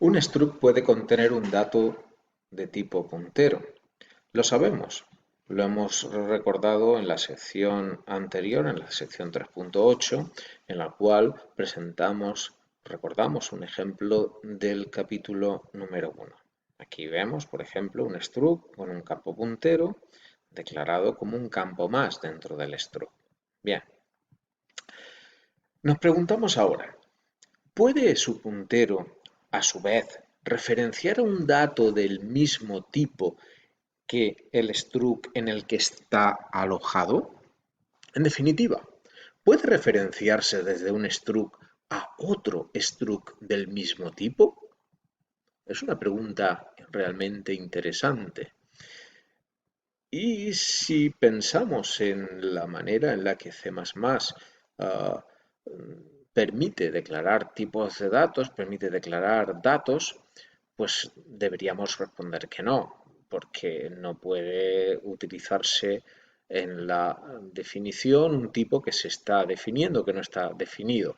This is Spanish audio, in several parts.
Un struct puede contener un dato de tipo puntero. Lo sabemos, lo hemos recordado en la sección anterior, en la sección 3.8, en la cual recordamos un ejemplo del capítulo número 1. Aquí vemos, por ejemplo, un struct con un campo puntero declarado como un campo más dentro del struct. Bien, nos preguntamos ahora, ¿puede su puntero, a su vez, referenciar a un dato del mismo tipo que el struct en el que está alojado? En definitiva, ¿puede referenciarse desde un struct a otro struct del mismo tipo? Es una pregunta realmente interesante. Y si pensamos en la manera en la que C++ ah, permite declarar tipos de datos, permite declarar datos, pues deberíamos responder que no, porque no puede utilizarse en la definición un tipo que se está definiendo, que no está definido.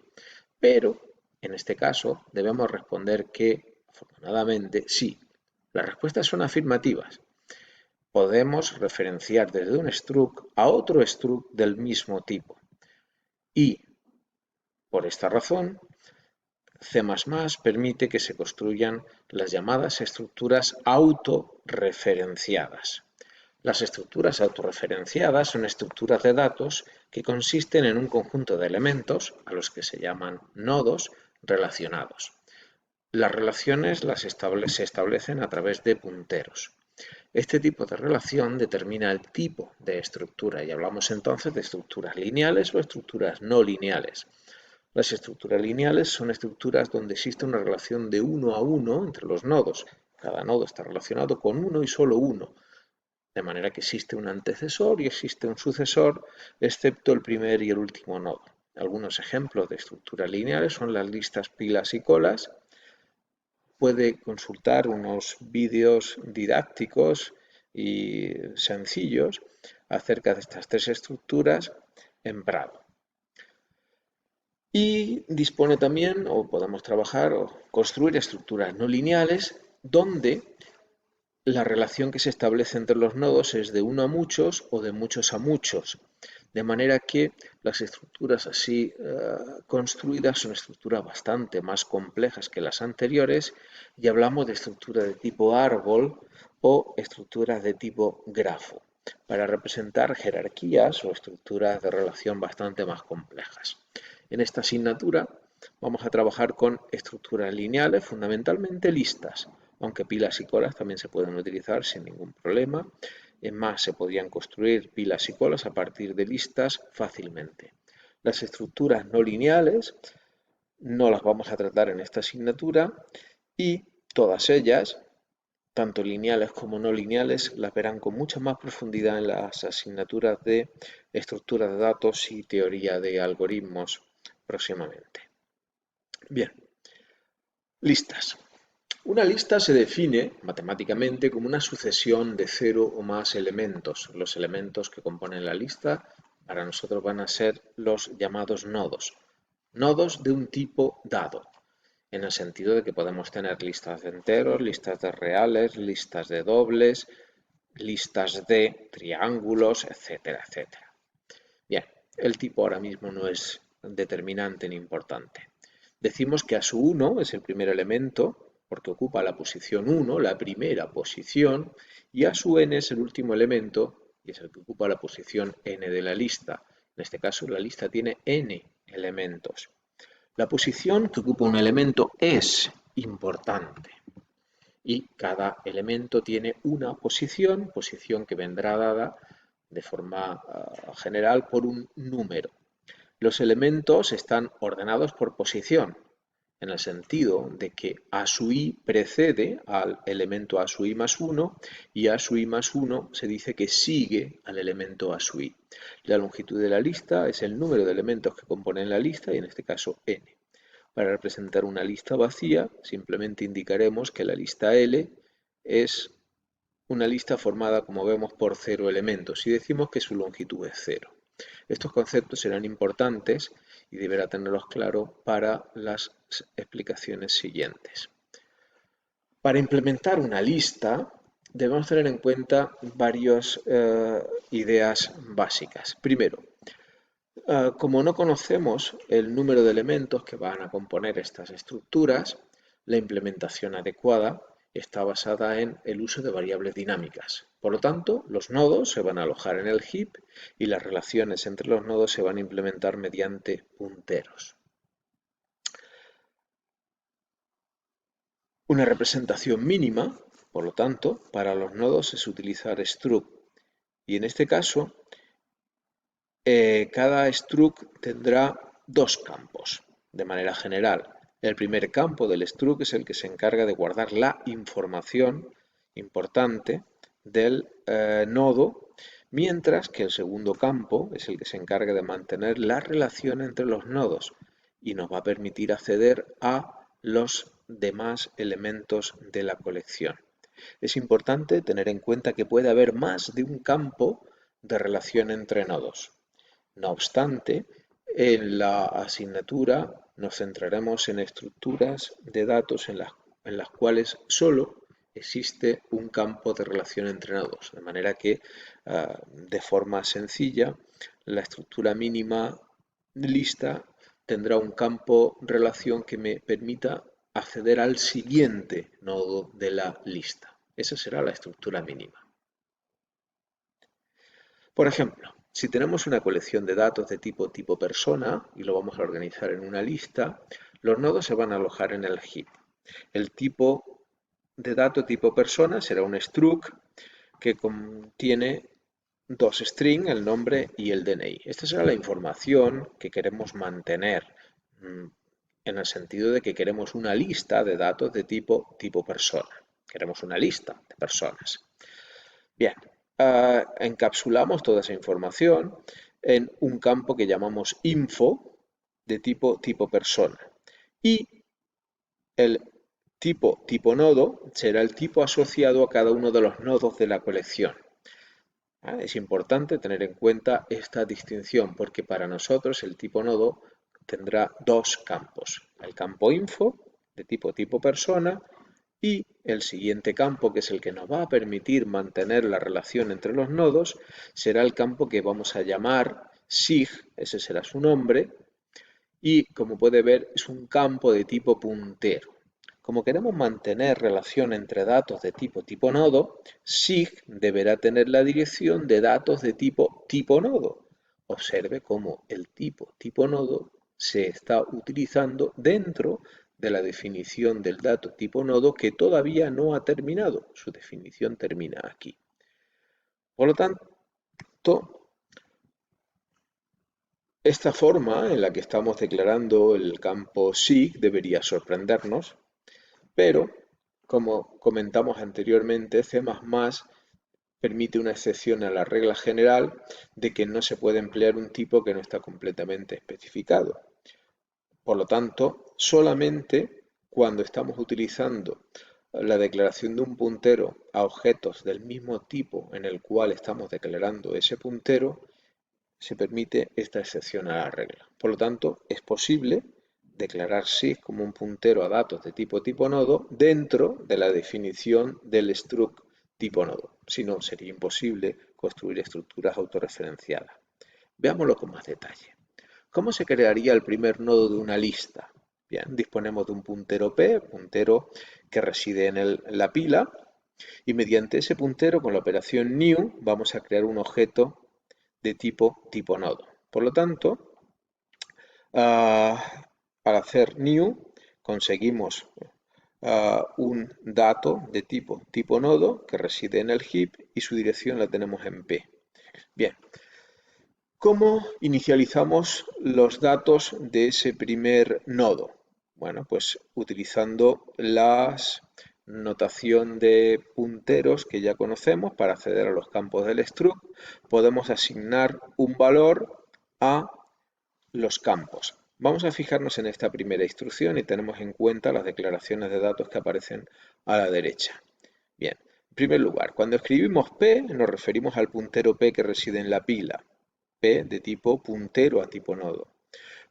Pero en este caso debemos responder que, afortunadamente, sí. Las respuestas son afirmativas. Podemos referenciar desde un struct a otro struct del mismo tipo. Y, por esta razón, C++ permite que se construyan las llamadas estructuras autorreferenciadas. Las estructuras autorreferenciadas son estructuras de datos que consisten en un conjunto de elementos, a los que se llaman nodos, relacionados. Las relaciones se establecen a través de punteros. Este tipo de relación determina el tipo de estructura y hablamos entonces de estructuras lineales o estructuras no lineales. Las estructuras lineales son estructuras donde existe una relación de uno a uno entre los nodos. Cada nodo está relacionado con uno y solo uno, de manera que existe un antecesor y existe un sucesor, excepto el primer y el último nodo. Algunos ejemplos de estructuras lineales son las listas pilas y colas. Puede consultar unos vídeos didácticos y sencillos acerca de estas tres estructuras en Prado. Y dispone también, o podemos trabajar o construir estructuras no lineales donde la relación que se establece entre los nodos es de uno a muchos o de muchos a muchos. De manera que las estructuras así construidas son estructuras bastante más complejas que las anteriores y hablamos de estructuras de tipo árbol o estructuras de tipo grafo para representar jerarquías o estructuras de relación bastante más complejas. En esta asignatura vamos a trabajar con estructuras lineales, fundamentalmente listas, aunque pilas y colas también se pueden utilizar sin ningún problema. Es más, se podrían construir pilas y colas a partir de listas fácilmente. Las estructuras no lineales no las vamos a tratar en esta asignatura y todas ellas, tanto lineales como no lineales, las verán con mucha más profundidad en las asignaturas de estructura de datos y teoría de algoritmos próximamente. Bien, listas. Una lista se define matemáticamente como una sucesión de 0 o más elementos. Los elementos que componen la lista para nosotros van a ser los llamados nodos. Nodos de un tipo dado, en el sentido de que podemos tener listas de enteros, listas de reales, listas de dobles, listas de triángulos, etcétera, etcétera. Bien, el tipo ahora mismo no es determinante ni importante. Decimos que a su 1 es el primer elemento, porque ocupa la posición 1, la primera posición, y a su n es el último elemento, y es el que ocupa la posición n de la lista. En este caso, la lista tiene n elementos. La posición que ocupa un elemento es importante, y cada elemento tiene una posición que vendrá dada de forma general por un número. Los elementos están ordenados por posición, en el sentido de que A sub i precede al elemento A sub i más 1 y A sub i más 1 se dice que sigue al elemento A sub i. La longitud de la lista es el número de elementos que componen la lista y en este caso n. Para representar una lista vacía, simplemente indicaremos que la lista L es una lista formada, como vemos, por 0 elementos y decimos que su longitud es 0. Estos conceptos serán importantes y deberá tenerlos claro para las explicaciones siguientes. Para implementar una lista debemos tener en cuenta varias ideas básicas. Primero, como no conocemos el número de elementos que van a componer estas estructuras, la implementación adecuada está basada en el uso de variables dinámicas. Por lo tanto, los nodos se van a alojar en el heap y las relaciones entre los nodos se van a implementar mediante punteros. Una representación mínima, por lo tanto, para los nodos es utilizar struct. Y en este caso, cada struct tendrá dos campos, de manera general. El primer campo del struct es el que se encarga de guardar la información importante del nodo, mientras que el segundo campo es el que se encarga de mantener la relación entre los nodos y nos va a permitir acceder a los demás elementos de la colección. Es importante tener en cuenta que puede haber más de un campo de relación entre nodos. No obstante, en la asignatura nos centraremos en estructuras de datos en las cuales solo existe un campo de relación entre nodos, de manera que de forma sencilla la estructura mínima lista tendrá un campo relación que me permita acceder al siguiente nodo de la lista. Esa será la estructura mínima. Por ejemplo, si tenemos una colección de datos de tipo persona y lo vamos a organizar en una lista, los nodos se van a alojar en el heap. El tipo de dato tipo persona será un struct que contiene dos strings, el nombre y el DNI. Esta será la información que queremos mantener en el sentido de que queremos una lista de datos de tipo persona. Queremos una lista de personas. Bien, encapsulamos toda esa información en un campo que llamamos info de tipo persona. Y el tipo nodo será el tipo asociado a cada uno de los nodos de la colección. Es importante tener en cuenta esta distinción porque para nosotros el tipo nodo tendrá dos campos. El campo info de tipo persona y el siguiente campo, que es el que nos va a permitir mantener la relación entre los nodos, será el campo que vamos a llamar sig, ese será su nombre, y como puede ver es un campo de tipo puntero. Como queremos mantener relación entre datos de tipo nodo, sig deberá tener la dirección de datos de tipo nodo. Observe cómo el tipo nodo se está utilizando dentro de la definición del dato tipo nodo que todavía no ha terminado. Su definición termina aquí. Por lo tanto, esta forma en la que estamos declarando el campo sig debería sorprendernos, pero como comentamos anteriormente, C++ permite una excepción a la regla general de que no se puede emplear un tipo que no está completamente especificado. Por lo tanto, solamente cuando estamos utilizando la declaración de un puntero a objetos del mismo tipo en el cual estamos declarando ese puntero, se permite esta excepción a la regla. Por lo tanto, es posible declarar SIG como un puntero a datos de tipo nodo dentro de la definición del struct tipo nodo. Si no, sería imposible construir estructuras autorreferenciadas. Veámoslo con más detalle. ¿Cómo se crearía el primer nodo de una lista? Bien, disponemos de un puntero P, puntero que reside en la pila, y mediante ese puntero, con la operación new, vamos a crear un objeto de tipo nodo. Por lo tanto, al hacer new, conseguimos un dato de tipo nodo que reside en el heap y su dirección la tenemos en P. Bien, ¿cómo inicializamos los datos de ese primer nodo? Bueno, pues utilizando la notación de punteros que ya conocemos para acceder a los campos del struct, podemos asignar un valor a los campos. Vamos a fijarnos en esta primera instrucción y tenemos en cuenta las declaraciones de datos que aparecen a la derecha. Bien, en primer lugar, cuando escribimos P nos referimos al puntero P que reside en la pila. P de tipo puntero a tipo nodo.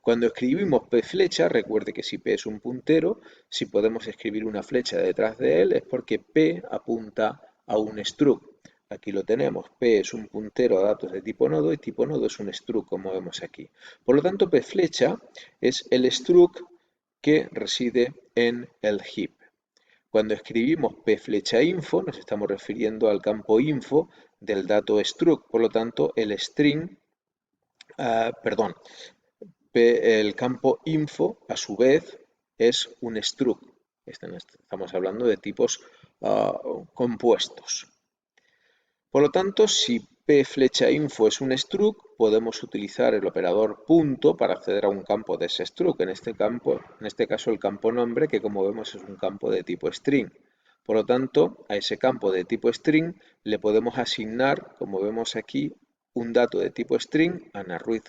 Cuando escribimos P flecha, recuerde que si P es un puntero, si podemos escribir una flecha detrás de él es porque P apunta a un struct. Aquí lo tenemos, P es un puntero a datos de tipo nodo y tipo nodo es un struct, como vemos aquí. Por lo tanto, P flecha es el struct que reside en el heap. Cuando escribimos P flecha info, nos estamos refiriendo al campo info del dato struct. Por lo tanto, el string, perdón, el campo info, a su vez, es un struct. Estamos hablando de tipos compuestos. Por lo tanto, si P flecha info es un struct, podemos utilizar el operador punto para acceder a un campo de ese struct. En este caso el campo nombre, que como vemos es un campo de tipo string. Por lo tanto, a ese campo de tipo string le podemos asignar, como vemos aquí, un dato de tipo string, AnaRead,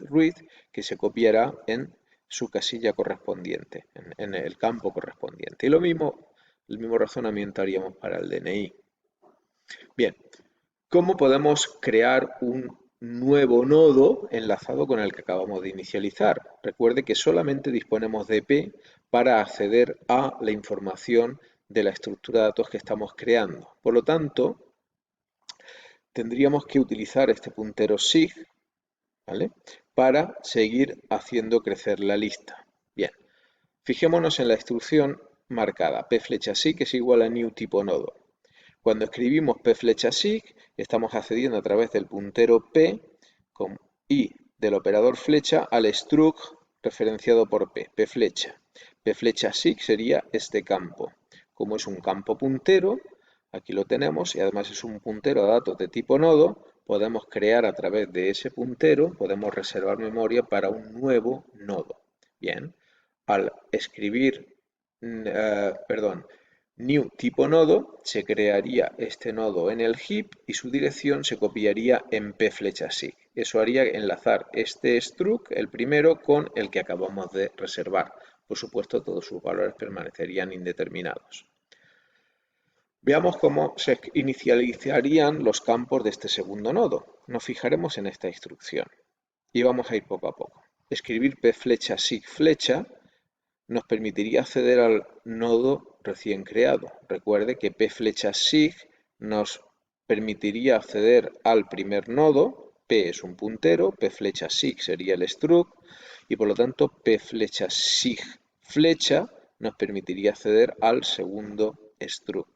que se copiará en su casilla correspondiente, en el campo correspondiente. Y el mismo razonamiento haríamos para el DNI. Bien, ¿cómo podemos crear un nuevo nodo enlazado con el que acabamos de inicializar? Recuerde que solamente disponemos de P para acceder a la información de la estructura de datos que estamos creando. Por lo tanto, tendríamos que utilizar este puntero sig, ¿vale?, para seguir haciendo crecer la lista. Bien, fijémonos en la instrucción marcada, p flecha sig es igual a new tipo nodo. Cuando escribimos p flecha sig, estamos accediendo a través del puntero p y del operador flecha al struct referenciado por p flecha. P flecha sig sería este campo. Como es un campo puntero, aquí lo tenemos y además es un puntero a datos de tipo nodo, podemos crear a través de ese puntero, podemos reservar memoria para un nuevo nodo. Bien, al escribir, new tipo nodo, se crearía este nodo en el heap y su dirección se copiaría en p flecha sig. Eso haría enlazar este struct, el primero, con el que acabamos de reservar. Por supuesto, todos sus valores permanecerían indeterminados. Veamos cómo se inicializarían los campos de este segundo nodo. Nos fijaremos en esta instrucción y vamos a ir poco a poco. Escribir p flecha sig flecha nos permitiría acceder al nodo recién creado. Recuerde que p flecha sig nos permitiría acceder al primer nodo. P es un puntero, p flecha sig sería el struct y por lo tanto p flecha sig flecha nos permitiría acceder al segundo struct.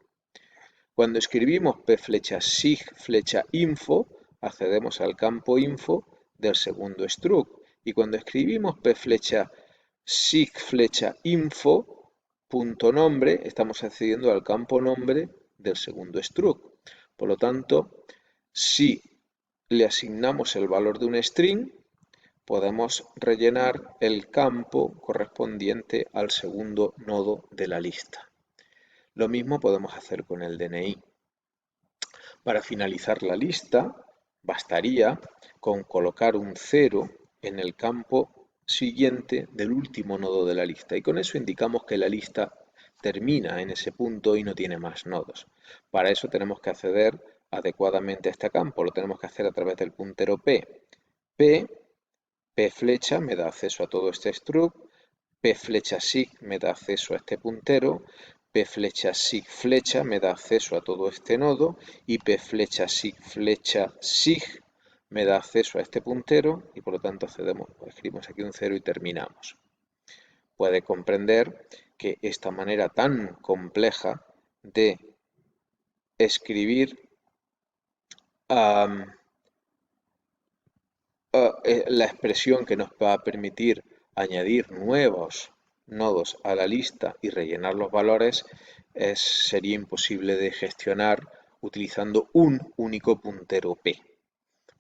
Cuando escribimos p flecha sig flecha info, accedemos al campo info del segundo struct. Y cuando escribimos p flecha sig flecha info punto nombre, estamos accediendo al campo nombre del segundo struct. Por lo tanto, si le asignamos el valor de un string, podemos rellenar el campo correspondiente al segundo nodo de la lista. Lo mismo podemos hacer con el DNI. Para finalizar la lista, bastaría con colocar un 0 en el campo siguiente del último nodo de la lista y con eso indicamos que la lista termina en ese punto y no tiene más nodos. Para eso tenemos que acceder adecuadamente a este campo, lo tenemos que hacer a través del puntero p. P flecha me da acceso a todo este struct, P flecha sig me da acceso a este puntero, P flecha sig flecha me da acceso a todo este nodo y P flecha sig me da acceso a este puntero y por lo tanto escribimos aquí un 0 y terminamos. Puede comprender que esta manera tan compleja de escribir la expresión que nos va a permitir añadir nuevos nodos a la lista y rellenar los valores sería imposible de gestionar utilizando un único puntero p.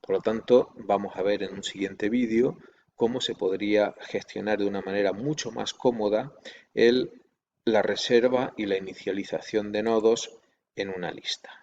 Por lo tanto, vamos a ver en un siguiente vídeo cómo se podría gestionar de una manera mucho más cómoda la reserva y la inicialización de nodos en una lista.